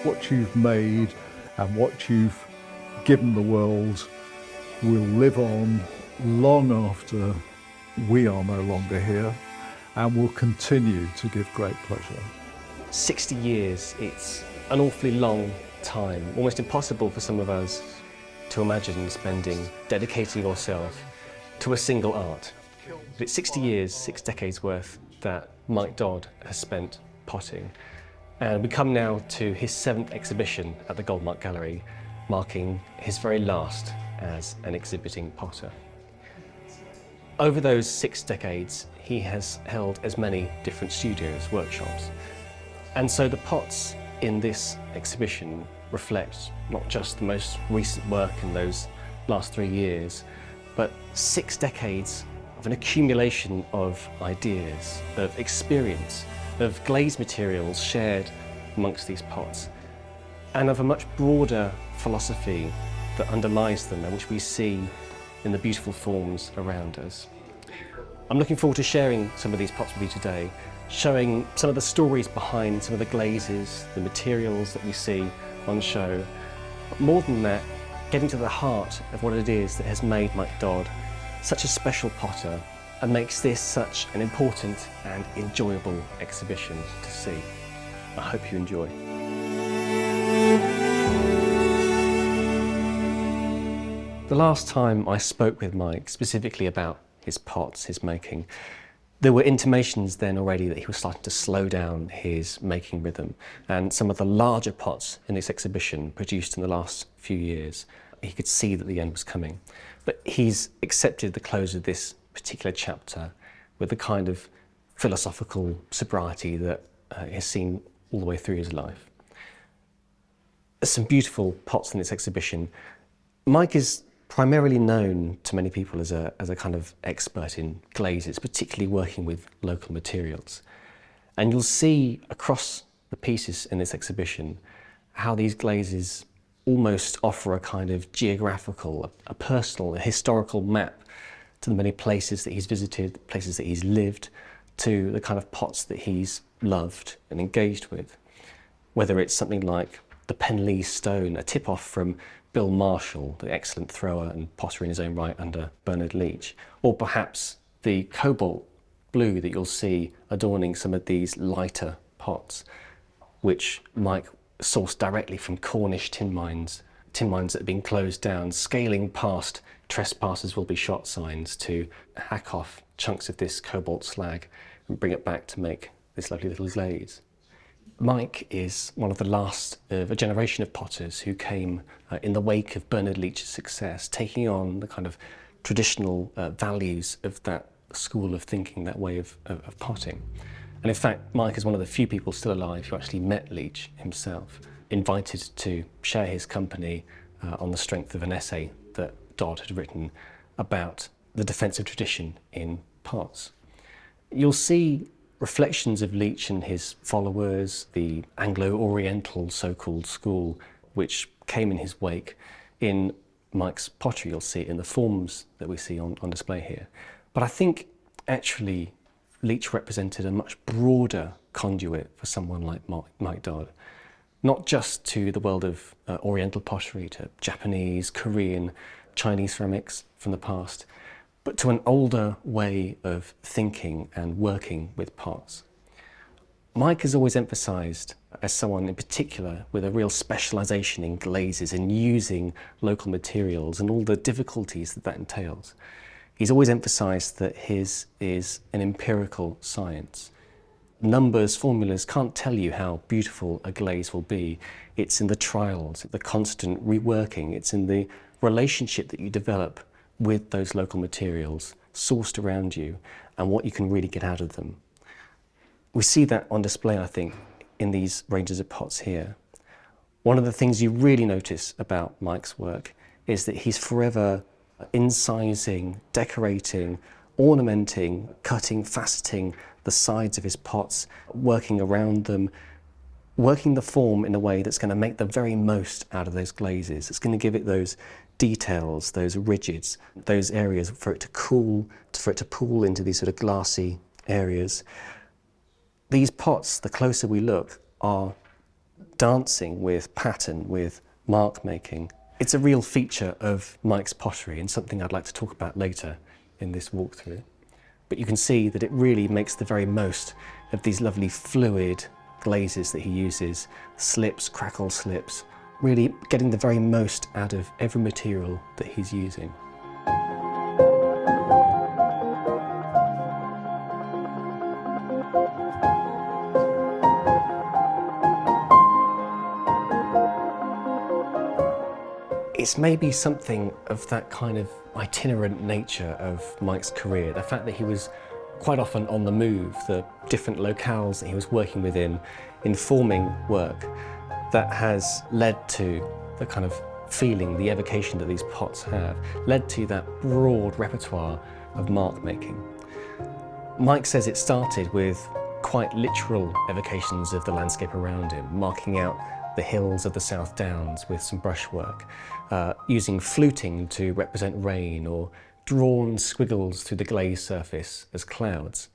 what you've made and what you've given the world will live on long after we are no longer here, and will continue to give great pleasure. 60 years, it's an awfully long time, almost impossible for some of us to imagine dedicating yourself to a single art. But it's 60 years, 6 decades worth that Mike Dodd has spent potting. And we come now to his 7th exhibition at the Goldmark Gallery, marking his very last as an exhibiting potter. Over those 6 decades, he has held as many different studios, workshops. And so the pots in this exhibition reflect not just the most recent work in those last 3 years, but 6 decades of an accumulation of ideas, of experience, of glazed materials shared amongst these pots, and of a much broader philosophy that underlies them and which we see in the beautiful forms around us. I'm looking forward to sharing some of these pots with you today, showing some of the stories behind some of the glazes, the materials that we see on show. But more than that, getting to the heart of what it is that has made Mike Dodd such a special potter and makes this such an important and enjoyable exhibition to see. I hope you enjoy. The last time I spoke with Mike specifically about his pots, his making, there were intimations then already that he was starting to slow down his making rhythm, and some of the larger pots in this exhibition produced in the last few years, he could see that the end was coming. But he's accepted the close of this particular chapter with the kind of philosophical sobriety that he has seen all the way through his life. There's some beautiful pots in this exhibition. Mike is primarily known to many people as a kind of expert in glazes, particularly working with local materials. And you'll see across the pieces in this exhibition how these glazes almost offer a kind of geographical, a personal, a historical map to the many places that he's visited, places that he's lived, to the kind of pots that he's loved and engaged with. Whether it's something like the Penlee stone, a tip-off from Bill Marshall, the excellent thrower and potter in his own right under Bernard Leach, or perhaps the cobalt blue that you'll see adorning some of these lighter pots, which Mike sourced directly from Cornish tin mines that have been closed down, scaling past "trespassers will be shot" signs to hack off chunks of this cobalt slag and bring it back to make this lovely little glaze. Mike is one of the last of a generation of potters who came in the wake of Bernard Leach's success, taking on the kind of traditional values of that school of thinking, that way of potting. And in fact, Mike is one of the few people still alive who actually met Leach himself, invited to share his company on the strength of an essay that Dodd had written about the defence of tradition in pots. You'll see reflections of Leach and his followers, the Anglo-Oriental so-called school, which came in his wake in Mike's pottery. You'll see it in the forms that we see on display here. But I think actually Leach represented a much broader conduit for someone like Mike Dodd, not just to the world of Oriental pottery, to Japanese, Korean, Chinese ceramics from the past, but to an older way of thinking and working with pots. Mike has always emphasised, as someone in particular with a real specialisation in glazes and using local materials and all the difficulties that entails, he's always emphasised that his is an empirical science. Numbers, formulas can't tell you how beautiful a glaze will be. It's in the trials, the constant reworking, it's in the relationship that you develop with those local materials sourced around you and what you can really get out of them. We see that on display, I think, in these ranges of pots here. One of the things you really notice about Mike's work is that he's forever incising, decorating, ornamenting, cutting, faceting the sides of his pots, working around them, working the form in a way that's going to make the very most out of those glazes. It's going to give it those details, those rigids, those areas for it to cool, for it to pool into these sort of glassy areas. These pots, the closer we look, are dancing with pattern, with mark making. It's a real feature of Mike's pottery and something I'd like to talk about later in this walkthrough. But you can see that it really makes the very most of these lovely fluid glazes that he uses, slips, crackle slips, really getting the very most out of every material that he's using. It's maybe something of that kind of itinerant nature of Mike's career, the fact that he was quite often on the move, the different locales that he was working within, informing work, that has led to the kind of feeling, the evocation that these pots have, led to that broad repertoire of mark making. Mike says it started with quite literal evocations of the landscape around him, marking out the hills of the South Downs with some brushwork, using fluting to represent rain, or drawn squiggles through the glaze surface as clouds.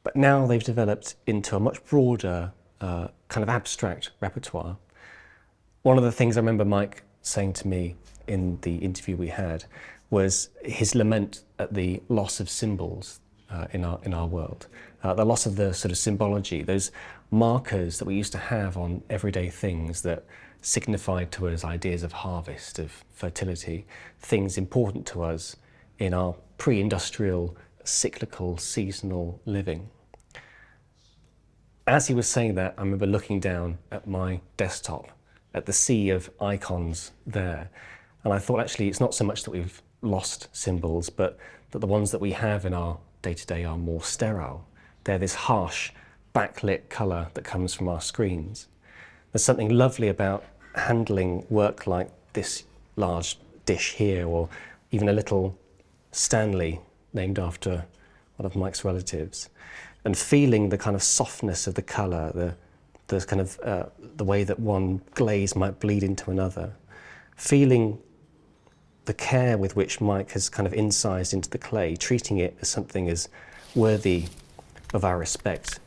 But now they've developed into a much broader kind of abstract repertoire. One of the things I remember Mike saying to me in the interview we had was his lament at the loss of symbols in our world, the loss of the sort of symbology, those markers that we used to have on everyday things that signified to us ideas of harvest, of fertility, things important to us in our pre-industrial, cyclical, seasonal living. As he was saying that, I remember looking down at my desktop, at the sea of icons there, and I thought actually it's not so much that we've lost symbols, but that the ones that we have in our day-to-day are more sterile. They're this harsh, backlit colour that comes from our screens. There's something lovely about handling work like this large dish here, or even a little Stanley named after one of Mike's relatives, and feeling the kind of softness of the colour, the kind of the way that one glaze might bleed into another, feeling the care with which Mike has kind of incised into the clay, treating it as something as worthy of our respect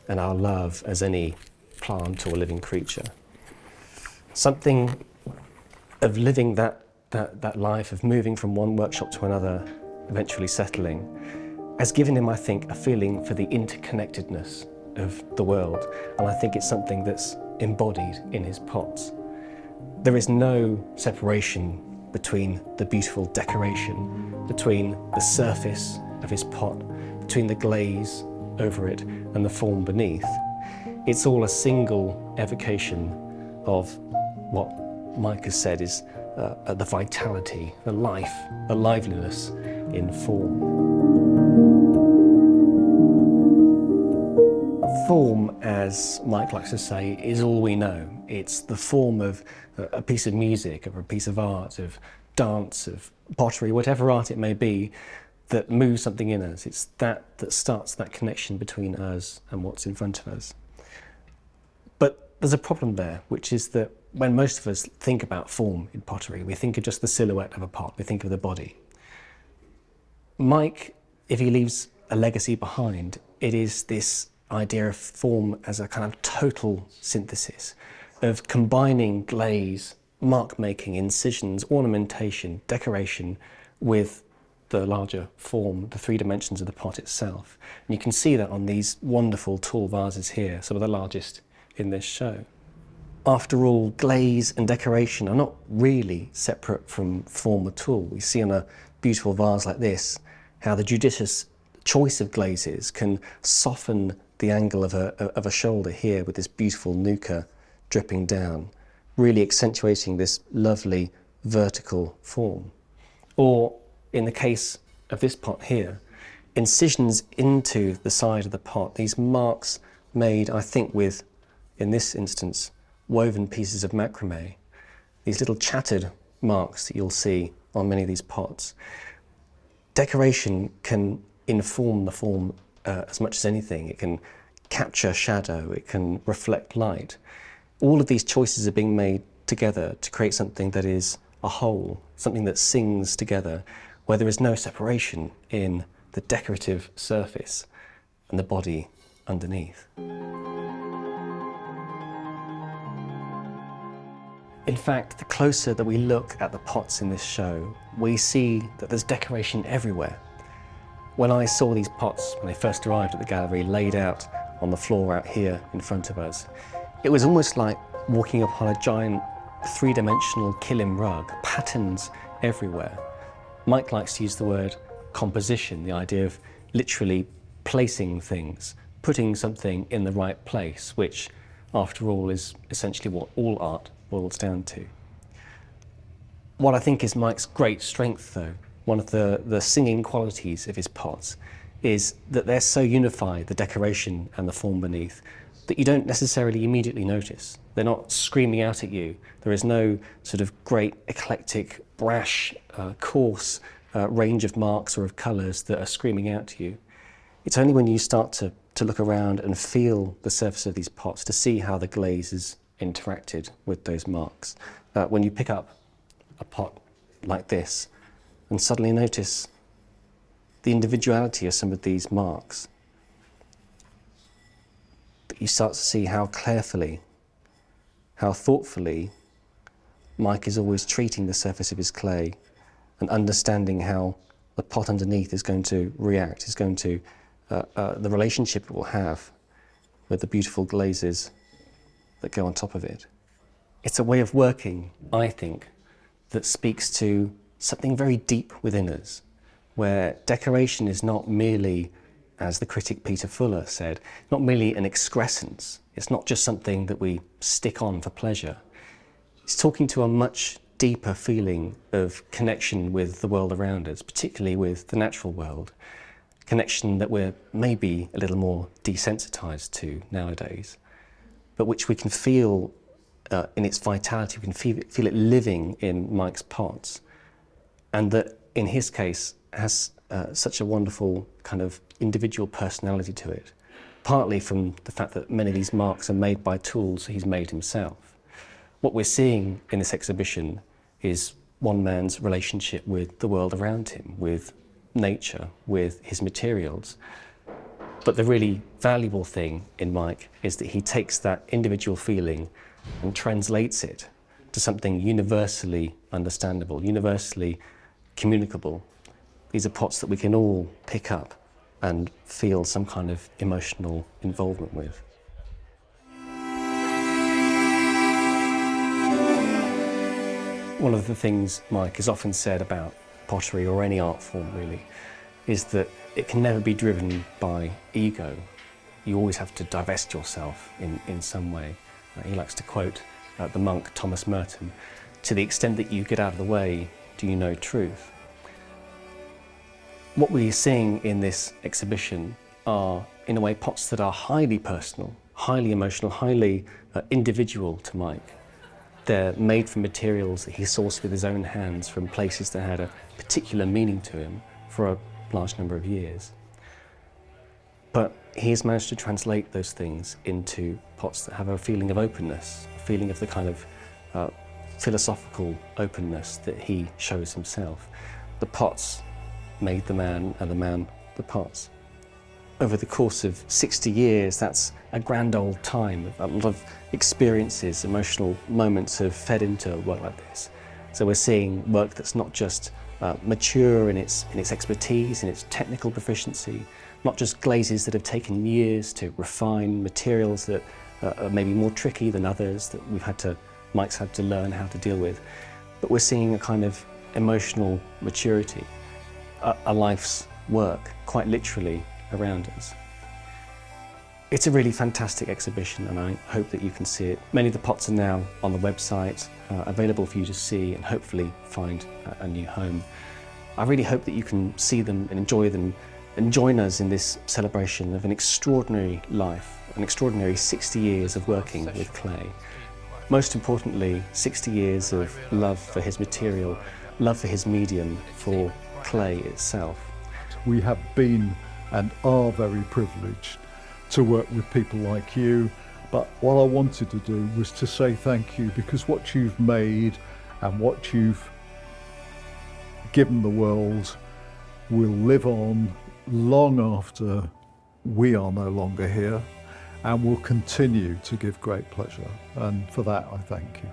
and our love as any plant or living creature. Something of living that life, of moving from one workshop to another, eventually settling, has given him, I think, a feeling for the interconnectedness of the world, and I think it's something that's embodied in his pots. There is no separation between the beautiful decoration, between the surface of his pot, between the glaze over it and the form beneath. It's all a single evocation of what Mike has said is the vitality, the life, the liveliness in form. Form, as Mike likes to say, is all we know. It's the form of a piece of music, of a piece of art, of dance, of pottery, whatever art it may be, that moves something in us. It's that starts that connection between us and what's in front of us. But there's a problem there, which is that when most of us think about form in pottery, we think of just the silhouette of a pot, we think of the body. Mike, if he leaves a legacy behind, it is this idea of form as a kind of total synthesis of combining glaze, mark making, incisions, ornamentation, decoration with the larger form, the three dimensions of the pot itself. And you can see that on these wonderful tall vases here, some of the largest in this show. After all, glaze and decoration are not really separate from form at all. We see on a beautiful vase like this how the judicious choice of glazes can soften the angle of a shoulder here with this beautiful nuka dripping down, really accentuating this lovely vertical form. Or in the case of this pot here, incisions into the side of the pot, these marks made, I think, with, in this instance, woven pieces of macrame, these little chattered marks that you'll see on many of these pots. Decoration can inform the form as much as anything. It can capture shadow, it can reflect light. All of these choices are being made together to create something that is a whole, something that sings together, where there is no separation in the decorative surface and the body underneath. In fact, the closer that we look at the pots in this show, we see that there's decoration everywhere. When I saw these pots, when they first arrived at the gallery, laid out on the floor out here in front of us, it was almost like walking upon a giant three-dimensional kilim rug, patterns everywhere. Mike likes to use the word composition, the idea of literally placing things, putting something in the right place, which, after all, is essentially what all art boils down to. What I think is Mike's great strength, though, one of the singing qualities of his pots, is that they're so unified, the decoration and the form beneath, that you don't necessarily immediately notice. They're not screaming out at you. There is no sort of great eclectic, brash, coarse range of marks or of colours that are screaming out to you. It's only when you start to look around and feel the surface of these pots to see how the glazes interacted with those marks. When you pick up a pot like this and suddenly notice the individuality of some of these marks, that you start to see how carefully, how thoughtfully Mike is always treating the surface of his clay and understanding how the pot underneath is going to react, is going to, the relationship it will have with the beautiful glazes that go on top of it. It's a way of working, I think, that speaks to something very deep within us, where decoration is not merely, as the critic Peter Fuller said, not merely an excrescence. It's not just something that we stick on for pleasure. It's talking to a much deeper feeling of connection with the world around us, particularly with the natural world, connection that we're maybe a little more desensitized to nowadays, but which we can feel in its vitality, we can feel it living in Mike's pots, and that in his case has such a wonderful kind of individual personality to it, partly from the fact that many of these marks are made by tools he's made himself. What we're seeing in this exhibition is one man's relationship with the world around him, with nature, with his materials. But the really valuable thing in Mike is that he takes that individual feeling and translates it to something universally understandable, universally communicable. These are pots that we can all pick up and feel some kind of emotional involvement with. One of the things Mike has often said about pottery, or any art form really, is that it can never be driven by ego. You always have to divest yourself in some way. He likes to quote the monk Thomas Merton, "To the extent that you get out of the way, do you know truth?" What we're seeing in this exhibition are, in a way, pots that are highly personal, highly emotional, highly individual to Mike. They're made from materials that he sourced with his own hands from places that had a particular meaning to him for a large number of years. But he has managed to translate those things into pots that have a feeling of openness, a feeling of the kind of philosophical openness that he shows himself. The pots made the man, and the man the pots. Over the course of 60 years, that's a grand old time. A lot of experiences, emotional moments have fed into work like this. So we're seeing work that's not just mature in its expertise, in its technical proficiency, not just glazes that have taken years to refine, materials that are maybe more tricky than others that Mike's had to learn how to deal with, but we're seeing a kind of emotional maturity, a life's work, quite literally, around us. It's a really fantastic exhibition, and I hope that you can see it. Many of the pots are now on the website, available for you to see and hopefully find a new home. I really hope that you can see them and enjoy them and join us in this celebration of an extraordinary life, an extraordinary 60 years of working with clay. Most importantly, 60 years of love for his material, love for his medium, for clay itself. We have been and are very privileged to work with people like you, but what I wanted to do was to say thank you, because what you've made and what you've given the world will live on long after we are no longer here, and will continue to give great pleasure, and for that I thank you.